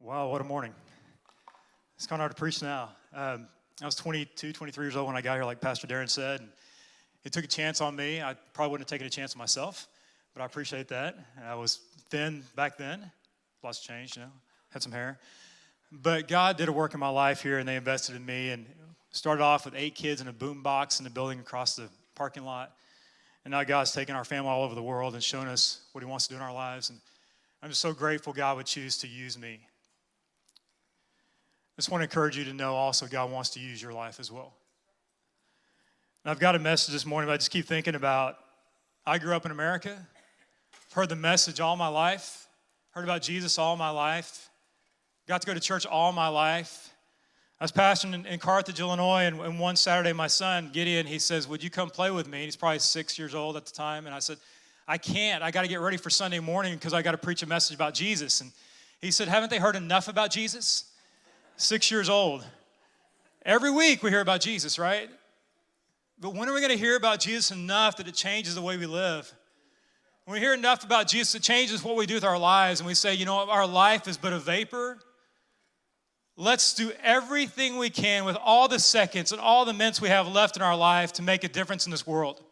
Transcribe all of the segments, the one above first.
Wow, what a morning. It's kind of hard to preach now. I was 22, 23 years old when I got here, like Pastor Darren said. And he took a chance on me. I probably wouldn't have taken a chance on myself, but I appreciate that. I was thin back then. Lots of change, had some hair. But God did a work in my life here, and they invested in me. And started off with 8 kids in a boom box in the building across the parking lot. And now God's taken our family all over the world and shown us what he wants to do in our lives. And I'm just so grateful God would choose to use me. I just want to encourage you to know also God wants to use your life as well. And I've got a message this morning, but I just keep thinking about, I grew up in America, heard the message all my life, heard about Jesus all my life, got to go to church all my life. I was pastoring in Carthage, Illinois, and one Saturday my son, Gideon, he says, would you come play with me? And he's probably 6 years old at the time. And I said, I can't. I got to get ready for Sunday morning because I got to preach a message about Jesus. And he said, haven't they heard enough about Jesus? 6 years old. Every week we hear about Jesus, right? But when are we going to hear about Jesus enough that it changes the way we live? When we hear enough about Jesus, it changes what we do with our lives. And we say, you know what, our life is but a vapor. Let's do everything we can with all the seconds and all the minutes we have left in our life to make a difference in this world.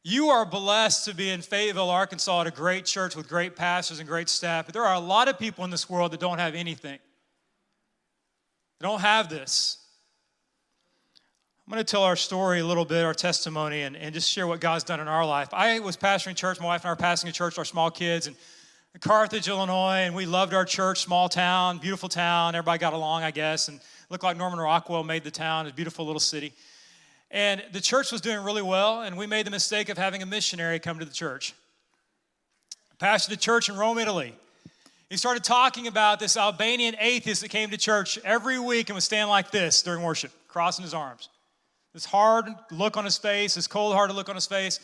You are blessed to be in Fayetteville, Arkansas at a great church with great pastors and great staff. But there are a lot of people in this world that don't have anything. They don't have this. I'm going to tell our story a little bit, our testimony, and just share what God's done in our life. I was pastoring church. My wife and I were pastoring a church, our small kids, in Carthage, Illinois, and we loved our church, small town, beautiful town. Everybody got along, I guess, and looked like Norman Rockwell made the town, a beautiful little city. And the church was doing really well, and we made the mistake of having a missionary come to the church. Pastored the church in Rome, Italy. He started talking about this Albanian atheist that came to church every week and would stand like this during worship, crossing his arms. This hard look on his face, this cold-hearted look on his face.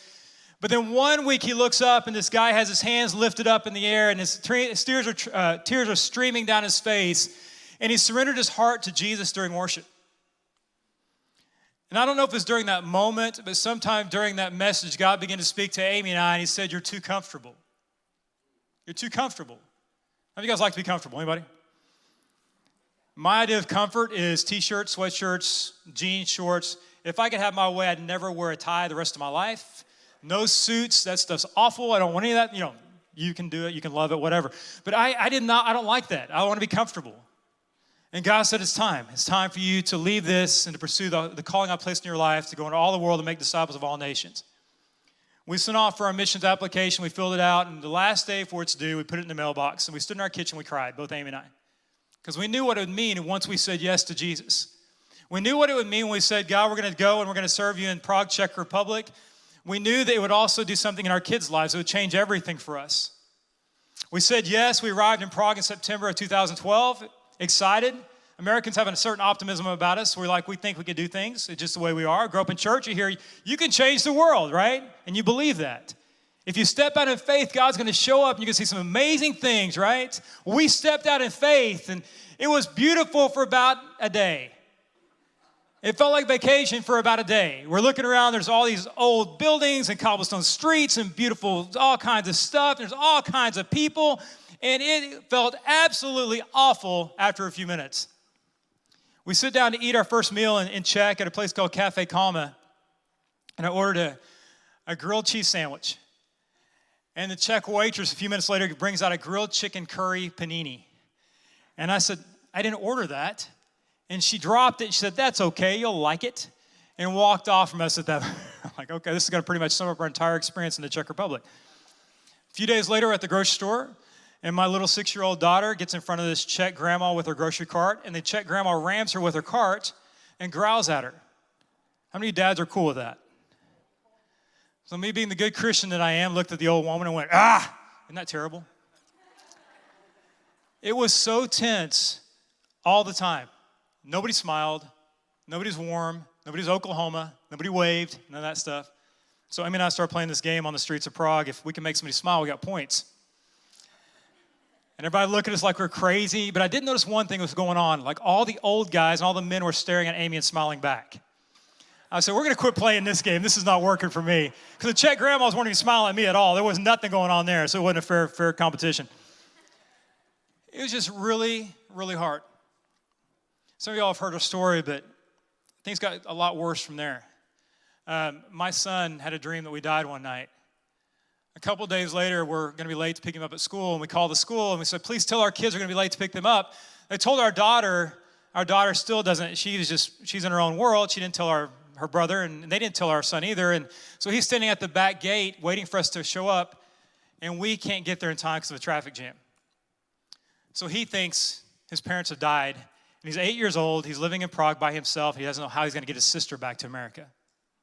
But then one week he looks up and this guy has his hands lifted up in the air and his tears are streaming down his face. And he surrendered his heart to Jesus during worship. And I don't know if it's during that moment, but sometime during that message, God began to speak to Amy and I, and he said, you're too comfortable. You're too comfortable. How do you guys like to be comfortable? Anybody? My idea of comfort is t-shirts, sweatshirts, jeans, shorts. If I could have my way, I'd never wear a tie the rest of my life. No suits. That stuff's awful. I don't want any of that. You know, you can do it. You can love it, whatever. But I don't like that. I want to be comfortable. And God said, it's time. It's time for you to leave this and to pursue the calling I placed in your life to go into all the world and make disciples of all nations. We sent off for our missions application. We filled it out. And the last day before it's due, we put it in the mailbox. And we stood in our kitchen. We cried, both Amy and I. Because we knew what it would mean once we said yes to Jesus. We knew what it would mean when we said, God, we're going to go and we're going to serve you in Prague, Czech Republic. We knew that it would also do something in our kids' lives. It would change everything for us. We said yes. We arrived in Prague in September of 2012. Excited. Americans have a certain optimism about us. We think we can do things. It's just the way we are. Grow up in church, you hear, you can change the world, right? And you believe that. If you step out in faith, God's going to show up and you can see some amazing things, right? We stepped out in faith and it was beautiful for about a day. It felt like vacation for about a day. We're looking around, there's all these old buildings and cobblestone streets and beautiful, all kinds of stuff. There's all kinds of people. And it felt absolutely awful after a few minutes. We sit down to eat our first meal in Czech at a place called Cafe Calma. And I ordered a grilled cheese sandwich. And the Czech waitress, a few minutes later, brings out a grilled chicken curry panini. And I said, I didn't order that. And she dropped it. She said, that's okay. You'll like it. And walked off from us at that. I'm like, okay, this is going to pretty much sum up our entire experience in the Czech Republic. A few days later, we're at the grocery store. And my little 6-year-old daughter gets in front of this Czech grandma with her grocery cart. And the Czech grandma rams her with her cart and growls at her. How many dads are cool with that? So me being the good Christian that I am, looked at the old woman and went, isn't that terrible? It was so tense all the time. Nobody smiled. Nobody's warm. Nobody's Oklahoma. Nobody waved. None of that stuff. So Amy and I started playing this game on the streets of Prague. If we can make somebody smile, we got points. And everybody looked at us like we're crazy. But I did notice one thing was going on. Like all the old guys and all the men were staring at Amy and smiling back. I said, we're going to quit playing this game. This is not working for me. Because the Czech grandmas weren't even smiling at me at all. There was nothing going on there. So it wasn't a fair competition. It was just really, really hard. Some of y'all have heard our story, but things got a lot worse from there. My son had a dream that we died one night. A couple days later, we're going to be late to pick him up at school, and we called the school, and we said, please tell our kids we're going to be late to pick them up. They told our daughter still doesn't, she's in her own world. She didn't tell her brother, and they didn't tell our son either. And so he's standing at the back gate waiting for us to show up, and we can't get there in time because of a traffic jam. So he thinks his parents have died, and he's 8 years old. He's living in Prague by himself. He doesn't know how he's going to get his sister back to America.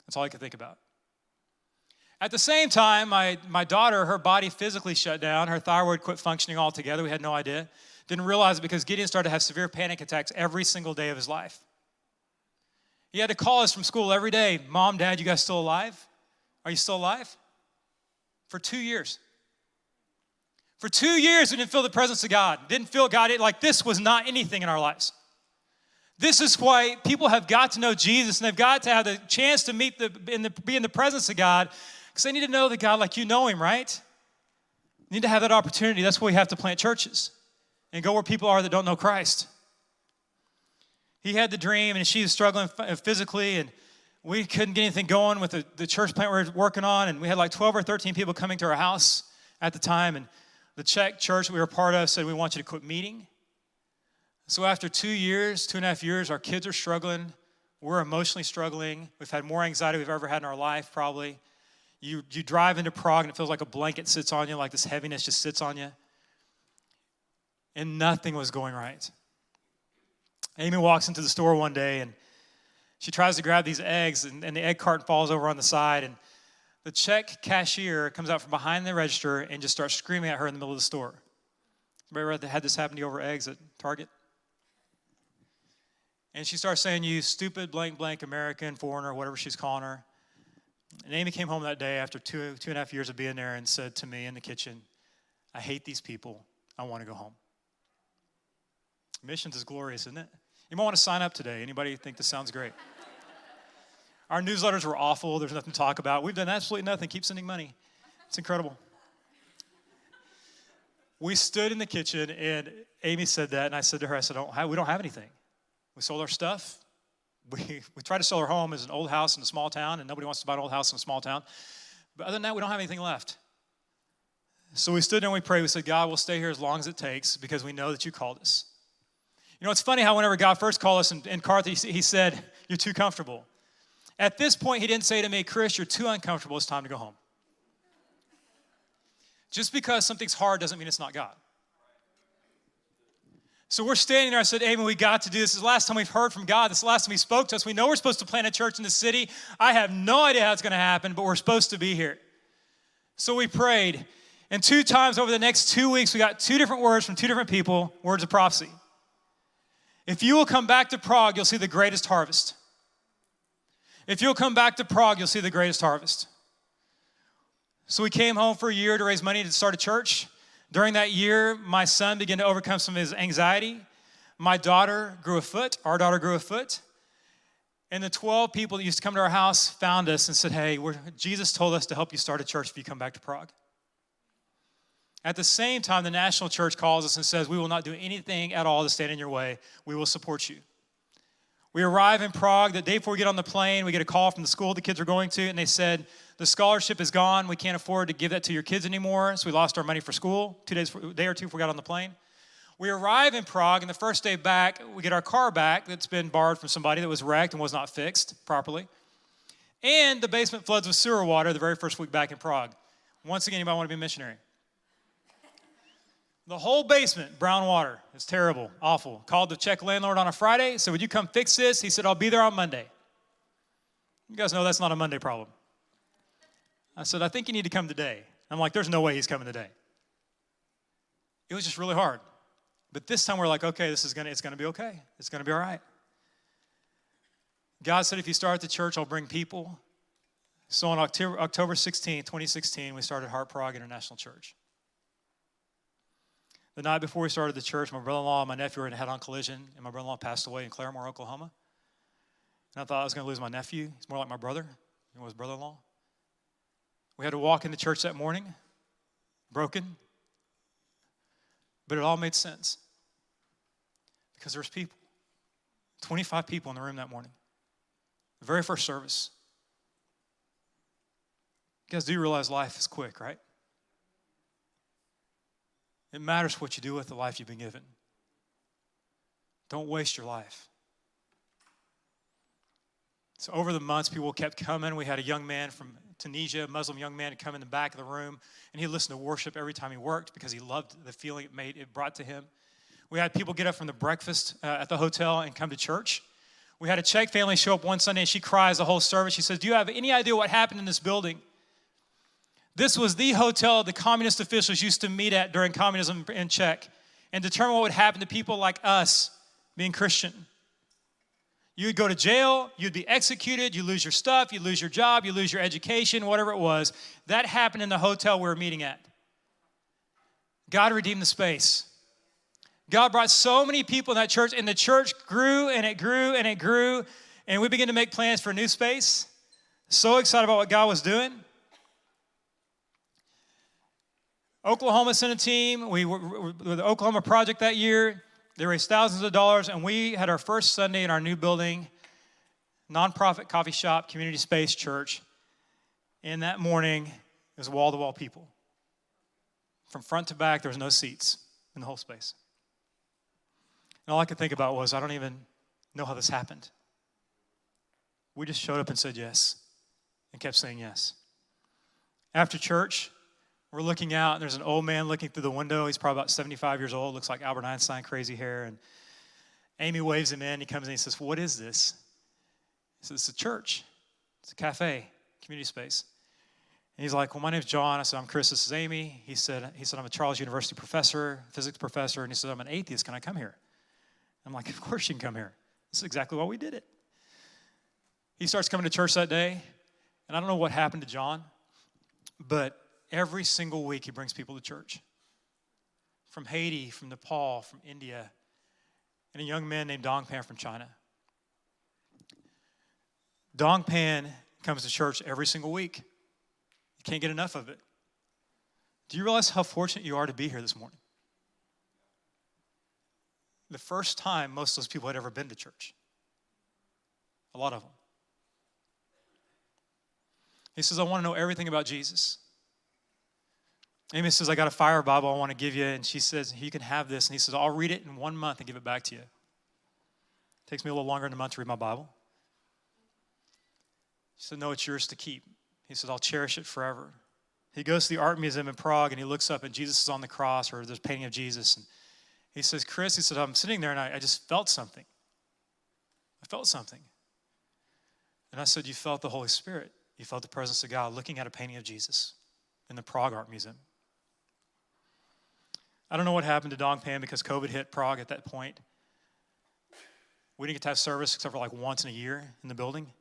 That's all he could think about. At the same time, my daughter, her body physically shut down. Her thyroid quit functioning altogether. We had no idea. Didn't realize it because Gideon started to have severe panic attacks every single day of his life. He had to call us from school every day. Mom, Dad, you guys still alive? Are you still alive? For 2 years. For 2 years, we didn't feel the presence of God. Didn't feel God. Like this was not anything in our lives. This is why people have got to know Jesus, and they've got to have the chance to be in the presence of God, because they need to know the God like you know him, right? You need to have that opportunity. That's why we have to plant churches and go where people are that don't know Christ. He had the dream, and she was struggling physically, and we couldn't get anything going with the church plant we were working on, and we had like 12 or 13 people coming to our house at the time, and the Czech church we were a part of said, we want you to quit meeting. So after 2 years, 2.5 years, our kids are struggling. We're emotionally struggling. We've had more anxiety we've ever had in our life, probably. You drive into Prague, and it feels like a blanket sits on you, like this heaviness just sits on you. And nothing was going right. Amy walks into the store one day, and she tries to grab these eggs, and the egg carton falls over on the side, and the Czech cashier comes out from behind the register and just starts screaming at her in the middle of the store. Remember that had this happen to you over eggs at Target? And she starts saying, you stupid blank blank American, foreigner, whatever she's calling her. And Amy came home that day after 2.5 years of being there and said to me in the kitchen, I hate these people. I want to go home. Missions is glorious, isn't it? You might want to sign up today. Anybody think this sounds great? Our newsletters were awful. There's nothing to talk about. We've done absolutely nothing. Keep sending money. It's incredible. We stood in the kitchen, and Amy said that, and I said to her, we don't have anything. We sold our stuff. We tried to sell our home as an old house in a small town, and nobody wants to buy an old house in a small town. But other than that, we don't have anything left. So we stood there and we prayed. We said, God, we'll stay here as long as it takes because we know that you called us. You know, it's funny how whenever God first called us in Carthage, he said, you're too comfortable. At this point, he didn't say to me, Chris, you're too uncomfortable. It's time to go home. Just because something's hard doesn't mean it's not God. So we're standing there. I said, Amy, we got to do this. This is the last time we've heard from God. This is the last time he spoke to us. We know we're supposed to plant a church in the city. I have no idea how it's going to happen, but we're supposed to be here. So we prayed. And 2 times over the next 2 weeks, we got 2 different words from 2 different people, words of prophecy. If you will come back to Prague, you'll see the greatest harvest. If you'll come back to Prague, you'll see the greatest harvest. So we came home for a year to raise money to start a church. During that year, my son began to overcome some of his anxiety. My daughter grew a foot. Our daughter grew a foot. And the 12 people that used to come to our house found us and said, hey, Jesus told us to help you start a church if you come back to Prague. At the same time, the national church calls us and says, we will not do anything at all to stand in your way. We will support you. We arrive in Prague. The day before we get on the plane, we get a call from the school the kids are going to, and they said, the scholarship is gone. We can't afford to give that to your kids anymore, so we lost our money for school. A day or two before we got on the plane. We arrive in Prague, and the first day back, we get our car back that's been borrowed from somebody that was wrecked and was not fixed properly. And the basement floods with sewer water the very first week back in Prague. Once again, anybody want to be a missionary? The whole basement, brown water. It's terrible, awful. Called the Czech landlord on a Friday, said, would you come fix this? He said, I'll be there on Monday. You guys know that's not a Monday problem. I said, I think you need to come today. I'm like, there's no way he's coming today. It was just really hard. But this time we're like, okay, it's going to be okay. It's going to be all right. God said, if you start the church, I'll bring people. So on October 16, 2016, we started Heart Prague International Church. The night before we started the church, my brother-in-law and my nephew were in a head-on collision, and my brother-in-law passed away in Claremore, Oklahoma. And I thought I was going to lose my nephew. He's more like my brother. He was brother-in-law. We had to walk into church that morning, broken. But it all made sense. Because there's people. 25 people in the room that morning. The very first service. You guys do realize life is quick, right? It matters what you do with the life you've been given. Don't waste your life. So over the months, people kept coming. We had a young man from Tunisia, a Muslim young man, come in the back of the room, and he listened to worship every time he worked because he loved the feeling it brought to him. We had people get up from the breakfast at the hotel and come to church. We had a Czech family show up one Sunday, and she cries the whole service. She says, "Do you have any idea what happened in this building? This was the hotel the communist officials used to meet at during communism in Czech and determine what would happen to people like us being Christian. You'd go to jail, you'd be executed, you'd lose your stuff, you'd lose your job, you'd lose your education, whatever it was. That happened in the hotel we were meeting at. God redeemed the space. God brought so many people in that church, and the church grew and it grew and it grew, and we began to make plans for a new space. So excited about what God was doing. Oklahoma sent a team. We were the Oklahoma project that year. They raised thousands of dollars, and we had our first Sunday in our new building, nonprofit coffee shop, community space church. And that morning, it was wall-to-wall people. From front to back, there was no seats in the whole space. And all I could think about was, I don't even know how this happened. We just showed up and said yes, and kept saying yes. After church, we're looking out, and there's an old man looking through the window. He's probably about 75 years old, looks like Albert Einstein, crazy hair. And Amy waves him in. He comes in, he says, "What is this?" He says, "It's a church. It's a cafe, community space." And he's like, "Well, my name's John." I said, "I'm Chris. This is Amy." He said, "I'm a Charles University professor, physics professor." And he said, "I'm an atheist. Can I come here?" I'm like, "Of course you can come here. This is exactly why we did it." He starts coming to church that day. And I don't know what happened to John, but every single week, he brings people to church. From Haiti, from Nepal, from India, and a young man named Dongpan from China. Dongpan comes to church every single week. You can't get enough of it. Do you realize how fortunate you are to be here this morning? The first time most of those people had ever been to church. A lot of them. He says, "I want to know everything about Jesus." Amy says, "I got a fire Bible I want to give you." And she says, "You can have this." And he says, "I'll read it in 1 month and give it back to you." It takes me a little longer than a month to read my Bible. She said, "No, it's yours to keep." He said, "I'll cherish it forever." He goes to the art museum in Prague, and he looks up, and Jesus is on the cross, or there's a painting of Jesus. And he says, "Chris," he said, "I'm sitting there, and I just felt something. I felt something." And I said, "You felt the Holy Spirit. You felt the presence of God looking at a painting of Jesus in the Prague Art Museum." I don't know what happened to Dongpan because COVID hit Prague at that point. We didn't get to have service except for like once in a year in the building.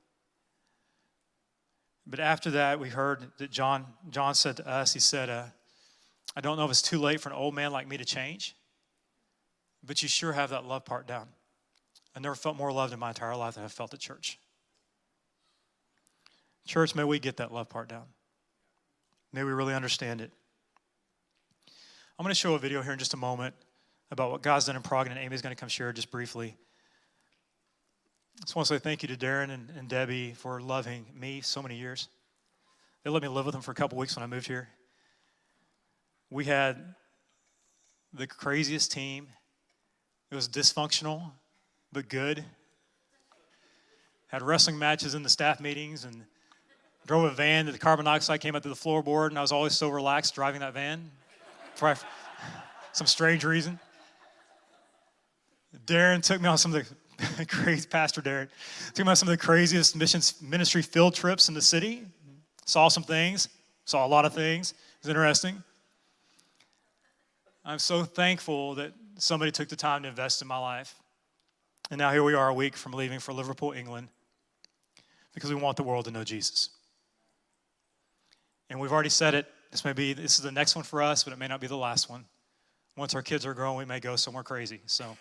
But after that, we heard that John said to us, he said, "I don't know if it's too late for an old man like me to change, but you sure have that love part down. I never felt more loved in my entire life than I've felt at church." Church, may we get that love part down. May we really understand it. I'm going to show a video here in just a moment about what God's done in Prague, and Amy's going to come share just briefly. I just want to say thank you to Darren and Debbie for loving me so many years. They let me live with them for a couple weeks when I moved here. We had the craziest team. It was dysfunctional, but good. Had wrestling matches in the staff meetings and drove a van that the carbon dioxide came up to the floorboard, and I was always so relaxed driving that van for some strange reason. Darren took me on some of the crazy, Pastor Darren, took me on some of the craziest ministry field trips in the city. Saw some things, saw a lot of things. It was interesting. I'm so thankful that somebody took the time to invest in my life. And now here we are a week from leaving for Liverpool, England, because we want the world to know Jesus. And we've already said it. This is the next one for us, but it may not be the last one. Once our kids are grown, we may go somewhere crazy. So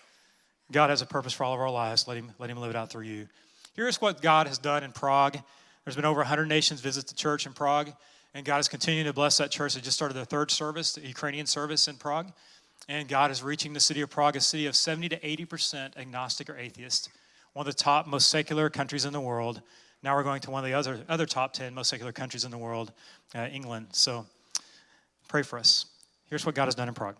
God has a purpose for all of our lives. Let him live it out through you. Here's what God has done in Prague. There's been over 100 nations visit the church in Prague, and God is continuing to bless that church. They just started their third service, the Ukrainian service in Prague. And God is reaching the city of Prague, a city of 70 to 80% agnostic or atheist, one of the top most secular countries in the world. Now we're going to one of the other top 10 most secular countries in the world, England. So pray for us. Here's what God has done in Prague.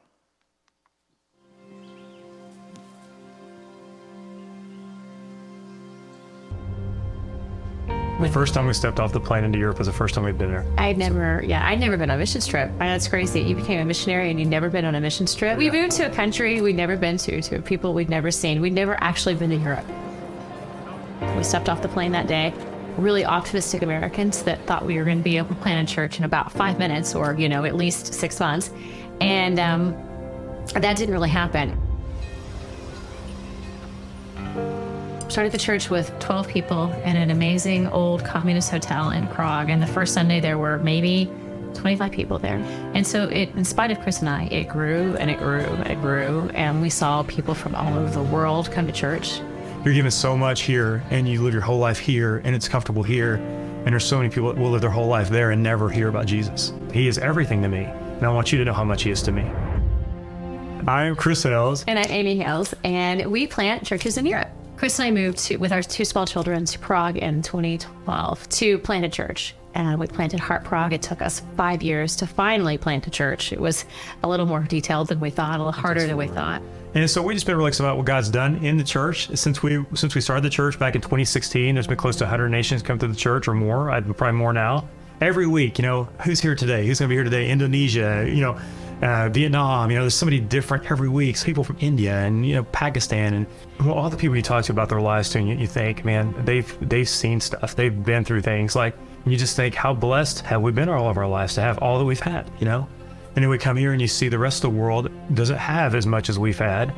The first time we stepped off the plane into Europe was the first time we'd been there. I'd never been on a missions trip. That's crazy. You became a missionary and you'd never been on a missions trip. We moved to a country we'd never been to people we'd never seen. We'd never actually been to Europe. We stepped off the plane that day. Really optimistic Americans that thought we were going to be able to plant a church in about 5 minutes or, at least 6 months. And that didn't really happen. Started the church with 12 people in an amazing old communist hotel in Prague. And the first Sunday there were maybe 25 people there. And so in spite of Chris and I, it grew and it grew and it grew. And we saw people from all over the world come to church. You're given so much here, and you live your whole life here, and it's comfortable here. And there's so many people that will live their whole life there and never hear about Jesus. He is everything to me, and I want you to know how much he is to me. I am Chris Hales. And I'm Amy Hales, and we plant churches in Europe. Chris and I moved with our 2 small children to Prague in 2012 to plant a church. And we planted Heart Prague. It took us 5 years to finally plant a church. It was a little more detailed than we thought, a little harder than we thought. And so we just been really excited about what God's done in the church. Since we started the church back in 2016, there's been close to 100 nations come to the church or more. Probably more now. Every week, who's here today? Who's going to be here today? Indonesia, Vietnam, there's somebody different every week. People from India and, Pakistan and all the people you talk to about their lives too. And you think, man, they've seen stuff. They've been through things. Like, you just think, how blessed have we been all of our lives to have all that we've had, And then we come here and you see the rest of the world doesn't have as much as we've had,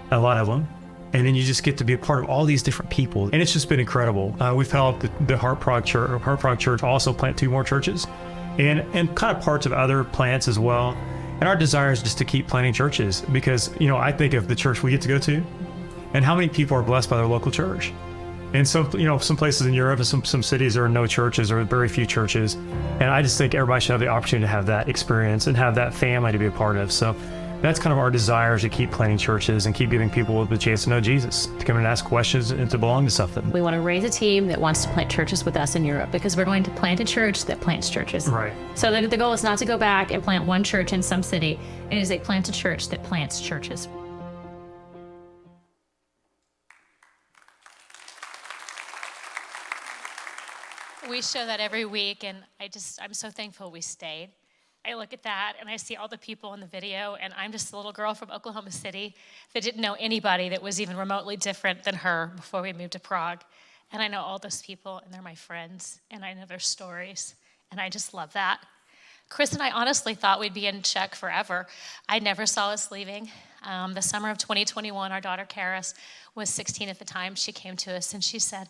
a lot of them. And then you just get to be a part of all these different people. And it's just been incredible. We've helped the Heart Prague Church also plant 2 more churches and kind of parts of other plants as well. And our desire is just to keep planting churches because, I think of the church we get to go to and how many people are blessed by their local church. And some places in Europe and some cities there are no churches or very few churches. And I just think everybody should have the opportunity to have that experience and have that family to be a part of. So that's kind of our desire, to keep planting churches and keep giving people the chance to know Jesus, to come and ask questions and to belong to something. We want to raise a team that wants to plant churches with us in Europe because we're going to plant a church that plants churches. Right. So the goal is not to go back and plant one church in some city. It is a plant a church that plants churches. We show that every week, and I'm so thankful we stayed. I look at that, and I see all the people in the video, and I'm just a little girl from Oklahoma City that didn't know anybody that was even remotely different than her before we moved to Prague. And I know all those people, and they're my friends, and I know their stories, and I just love that. Chris and I honestly thought we'd be in Czech forever. I never saw us leaving. The summer of 2021, our daughter Karis was 16 at the time. She came to us, and she said,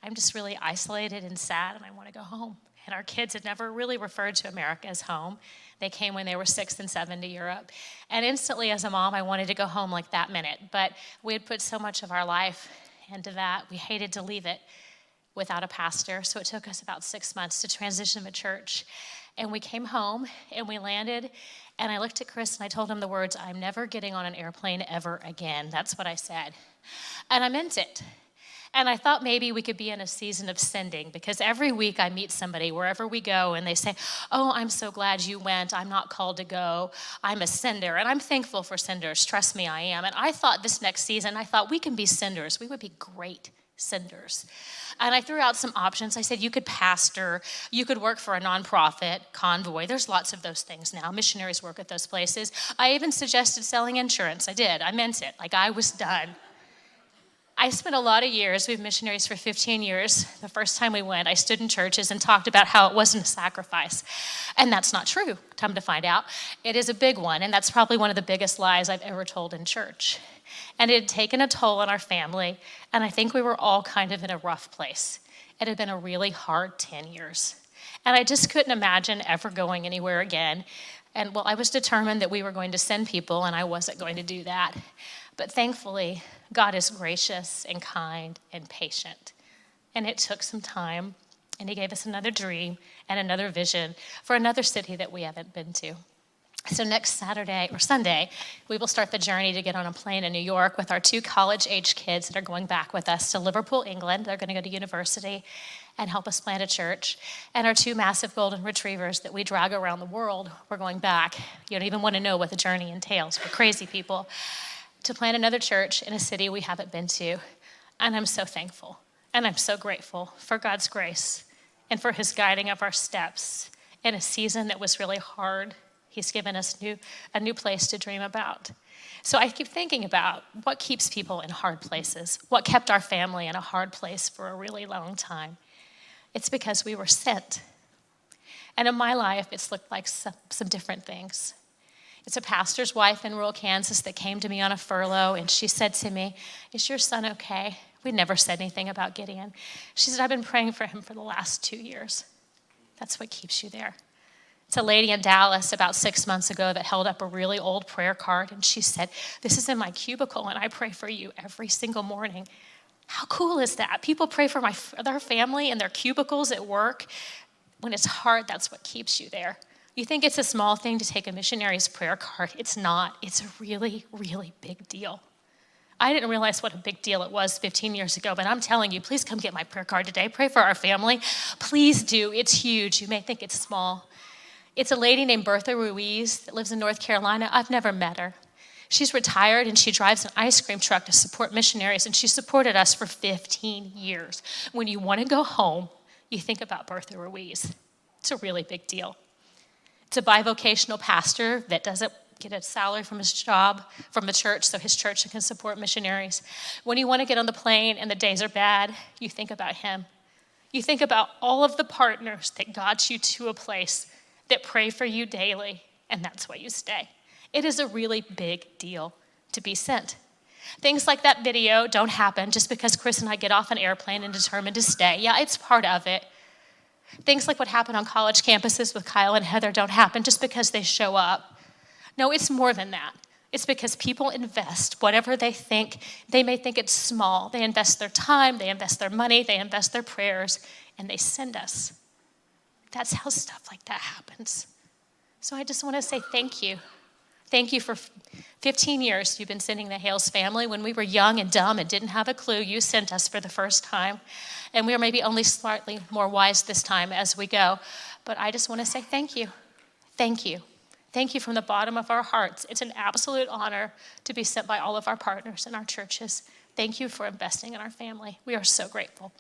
I'm just really isolated and sad, and I want to go home. And our kids had never really referred to America as home. They came when they were 6 and 7 to Europe. And instantly, as a mom, I wanted to go home like that minute. But we had put so much of our life into that. We hated to leave it without a pastor. So it took us about 6 months to transition to church. And we came home, and we landed. And I looked at Chris, and I told him the words, I'm never getting on an airplane ever again. That's what I said. And I meant it. And I thought maybe we could be in a season of sending, because every week I meet somebody wherever we go and they say, oh, I'm so glad you went. I'm not called to go. I'm a sender. And I'm thankful for senders. Trust me, I am. And I thought this next season, we can be senders. We would be great senders. And I threw out some options. I said, you could pastor. You could work for a nonprofit, Convoy. There's lots of those things now. Missionaries work at those places. I even suggested selling insurance. I did. I meant it. I was done. I spent a lot of years with missionaries for 15 years. The first time we went, I stood in churches and talked about how it wasn't a sacrifice. And that's not true, come to find out. It is a big one, and that's probably one of the biggest lies I've ever told in church. And it had taken a toll on our family, and I think we were all kind of in a rough place. It had been a really hard 10 years. And I just couldn't imagine ever going anywhere again. And I was determined that we were going to send people, and I wasn't going to do that. But thankfully, God is gracious and kind and patient. And it took some time, and he gave us another dream and another vision for another city that we haven't been to. So next Saturday or Sunday, we will start the journey to get on a plane in New York with our 2 college-age kids that are going back with us to Liverpool, England. They're going to go to university and help us plant a church. And our 2 massive golden retrievers that we drag around the world, we're going back. You don't even want to know what the journey entails. We're crazy people. To plant another church in a city we haven't been to. And I'm so thankful. And I'm so grateful for God's grace and for his guiding of our steps in a season that was really hard. He's given us a new place to dream about. So I keep thinking about what keeps people in hard places, what kept our family in a hard place for a really long time. It's because we were sent. And in my life, it's looked like some different things. It's a pastor's wife in rural Kansas that came to me on a furlough, and she said to me, "Is your son okay?" We'd never said anything about Gideon. She said, "I've been praying for him for the last 2 years." That's what keeps you there. It's a lady in Dallas about 6 months ago that held up a really old prayer card, and she said, "This is in my cubicle, and I pray for you every single morning." How cool is that? People pray for their family in their cubicles at work. When it's hard, that's what keeps you there. You think it's a small thing to take a missionary's prayer card. It's not. It's a really, really big deal. I didn't realize what a big deal it was 15 years ago, but I'm telling you, please come get my prayer card today. Pray for our family. Please do. It's huge. You may think it's small. It's a lady named Bertha Ruiz that lives in North Carolina. I've never met her. She's retired, and she drives an ice cream truck to support missionaries, and she supported us for 15 years. When you want to go home, you think about Bertha Ruiz. It's a really big deal. It's a bivocational pastor that doesn't get a salary from his job, from the church, so his church can support missionaries. When you want to get on the plane and the days are bad, you think about him. You think about all of the partners that got you to a place that pray for you daily, and that's why you stay. It is a really big deal to be sent. Things like that video don't happen just because Chris and I get off an airplane and determined to stay. Yeah, it's part of it. Things like what happened on college campuses with Kyle and Heather don't happen just because they show up. No, it's more than that. It's because people invest whatever they think. They may think it's small. They invest their time, they invest their money, they invest their prayers, and they send us. That's how stuff like that happens. So I just want to say thank you. Thank you for 15 years you've been sending the Hale's family. When we were young and dumb and didn't have a clue, you sent us for the first time. And we are maybe only slightly more wise this time as we go. But I just want to say thank you. Thank you. Thank you from the bottom of our hearts. It's an absolute honor to be sent by all of our partners in our churches. Thank you for investing in our family. We are so grateful.